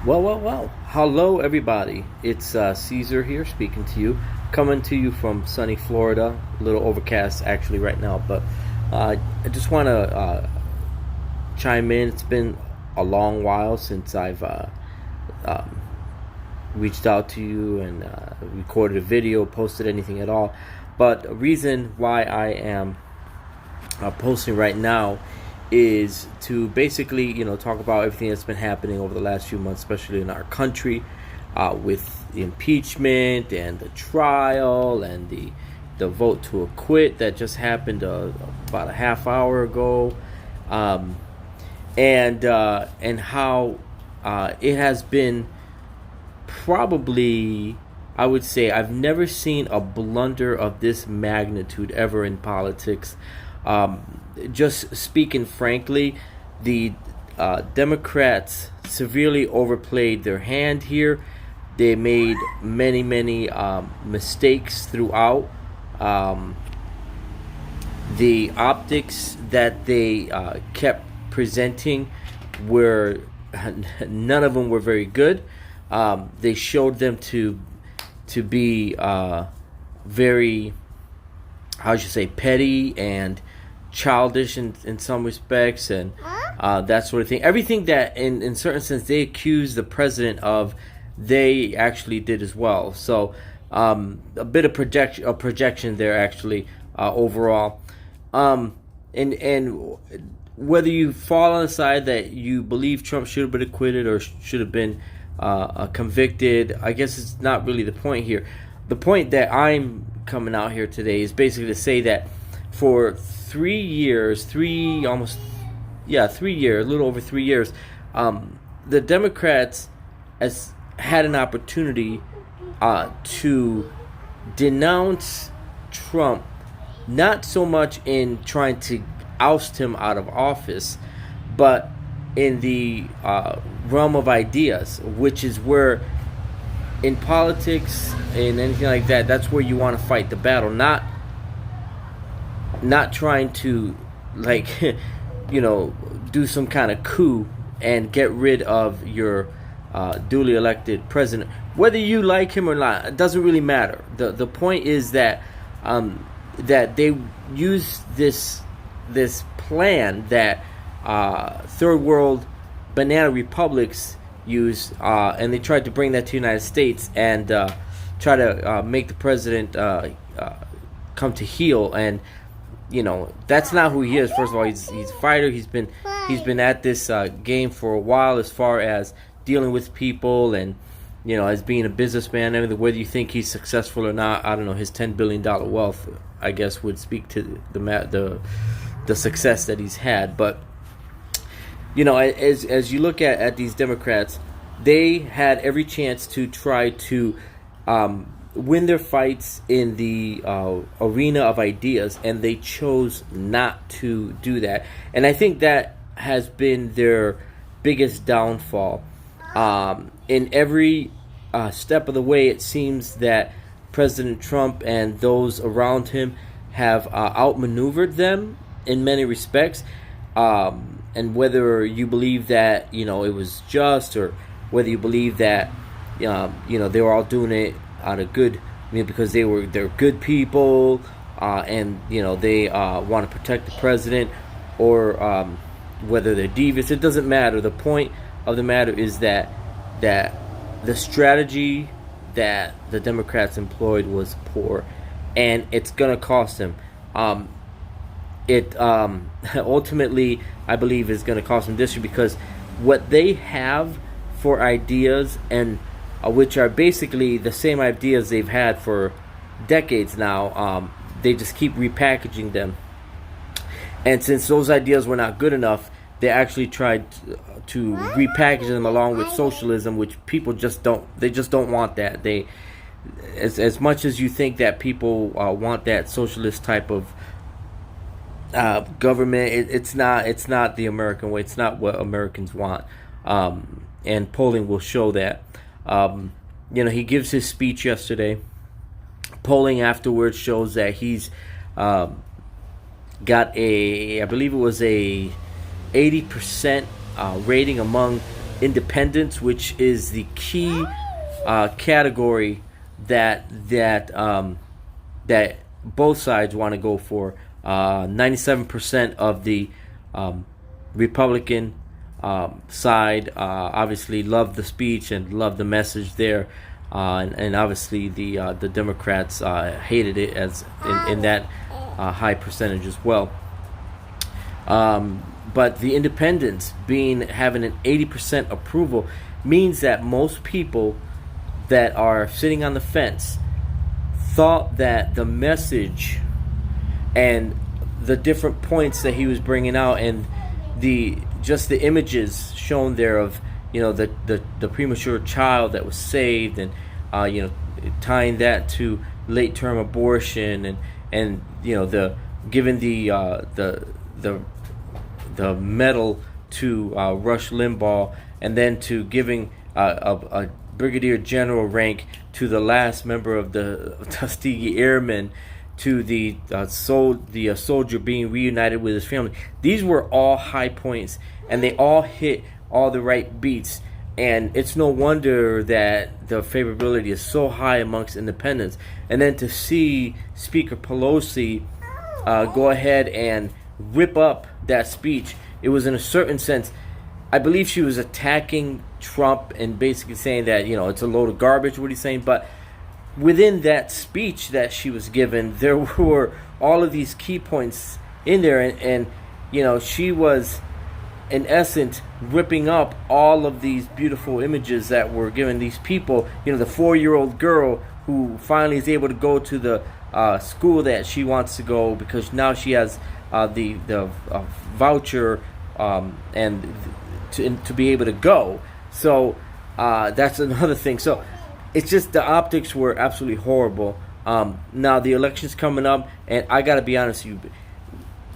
Well. Hello, everybody. It's Caesar here speaking to you, coming to you from sunny Florida. A little overcast actually right now, but I just want to chime in. It's been a long while since I've um, reached out to you and recorded a video, posted anything at all. But the reason why I am posting right now is to basically, talk about everything that's been happening over the last few months, especially in our country, with the impeachment and the trial and the vote to acquit that just happened about a half hour ago, um, and how it has been probably, I would say, I've never seen a blunder of this magnitude ever in politics. Just speaking frankly, the Democrats severely overplayed their hand here. They made many mistakes throughout. Um, the optics that they kept presenting were none of them were very good. They showed them to be very, how should I say, petty and childish in some respects, and that sort of thing. Everything that in certain sense they accused the president of, they actually did as well. So a bit of projection there actually, overall. And whether you fall on the side that you believe Trump should have been acquitted or should have been convicted, I guess it's not really the point here. The point that I'm coming out here today is basically to say that for 3 years, 3 years, a little over 3 years, the Democrats has had an opportunity to denounce Trump, not so much in trying to oust him out of office, but in the realm of ideas, which is where in politics and anything like that, that's where you want to fight the battle, not trying to, like, do some kind of coup and get rid of your duly elected president. Whether you like him or not, it doesn't really matter. The point is that that they use this plan that third world banana republics use, and they tried to bring that to the United States and try to make the president come to heel. And that's not who he is. First of all, he's a fighter. He's been at this game for a while, as far as dealing with people and as being a businessman. I mean, whether you think he's successful or not, I don't know. His $10 billion wealth, I guess, would speak to the success that he's had. But as you look at these Democrats, they had every chance to try to win their fights in the arena of ideas, and they chose not to do that. And I think that has been their biggest downfall. In every step of the way, it seems that President Trump and those around him have outmaneuvered them in many respects. And whether you believe that it was just, or whether you believe that they were all doing it out of good, because they're good people, and they want to protect the president, or whether they're devious, it doesn't matter. The point of the matter is that the strategy that the Democrats employed was poor, and it's gonna cost them. It ultimately, I believe, is going to cost them this year, because what they have for ideas, and which are basically the same ideas they've had for decades now, they just keep repackaging them. And since those ideas were not good enough, they actually tried to repackage them along with socialism, which people just don't want that. They, as much as you think that people want that socialist type of government, it's not the American way. It's not what Americans want, and polling will show that. He gives his speech yesterday. Polling afterwards shows that he's got I believe it was a 80% rating among independence, which is the key category that both sides want to go for. 97% of the Republican side obviously loved the speech and loved the message there, and obviously the Democrats hated it as in that high percentage as well. But the independents having an 80% approval means that most people that are sitting on the fence thought that the message and the different points that he was bringing out, and the images shown there of the premature child that was saved, and tying that to late term abortion, and the giving the medal to Rush Limbaugh, and then to giving a brigadier general rank to the last member of the Tuskegee Airmen, to the soldier being reunited with his family. These were all high points, and they all hit all the right beats. And it's no wonder that the favorability is so high amongst independents. And then to see Speaker Pelosi go ahead and rip up that speech, it was in a certain sense, I believe she was attacking Trump and basically saying that it's a load of garbage what he's saying. But within that speech that she was given, there were all of these key points in there, and she was in essence ripping up all of these beautiful images that were given these people. The 4-year-old girl who finally is able to go to the school that she wants to go because now she has the voucher and to be able to go. So that's another thing. So it's just the optics were absolutely horrible. Now the election's coming up, and I got to be honest with you,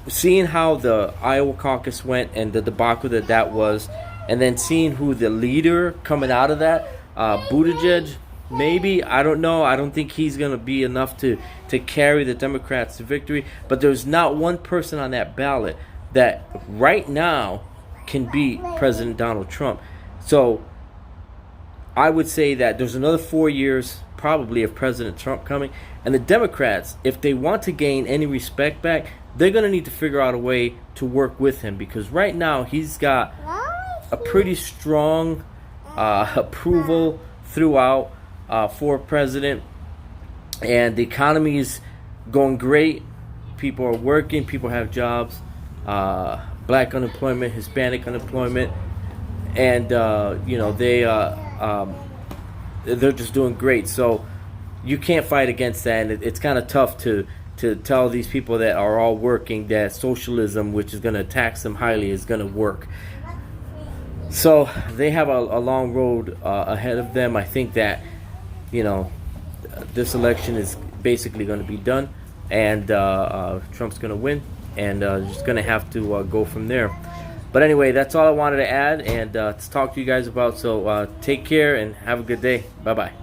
seeing how the Iowa caucus went and the debacle that was, and then seeing who the leader coming out of that, Buttigieg, maybe, I don't know. I don't think he's going to be enough to carry the Democrats to victory. But there's not one person on that ballot that right now can beat President Donald Trump. So I would say that there's another 4 years probably of President Trump coming. And the Democrats, if they want to gain any respect back, they're going to need to figure out a way to work with him, because right now he's got a pretty strong approval throughout for president, and the economy is going great. People are working, people have jobs, black unemployment, Hispanic unemployment, and they're just doing great. So you can't fight against that, and it's kind of tough to tell these people that are all working that socialism, which is going to tax them highly, is going to work. So they have a long road ahead of them. I think that this election is basically going to be done, and Trump's going to win, and just going to have to go from there. But anyway, that's all I wanted to add and to talk to you guys about. So take care and have a good day. Bye-bye.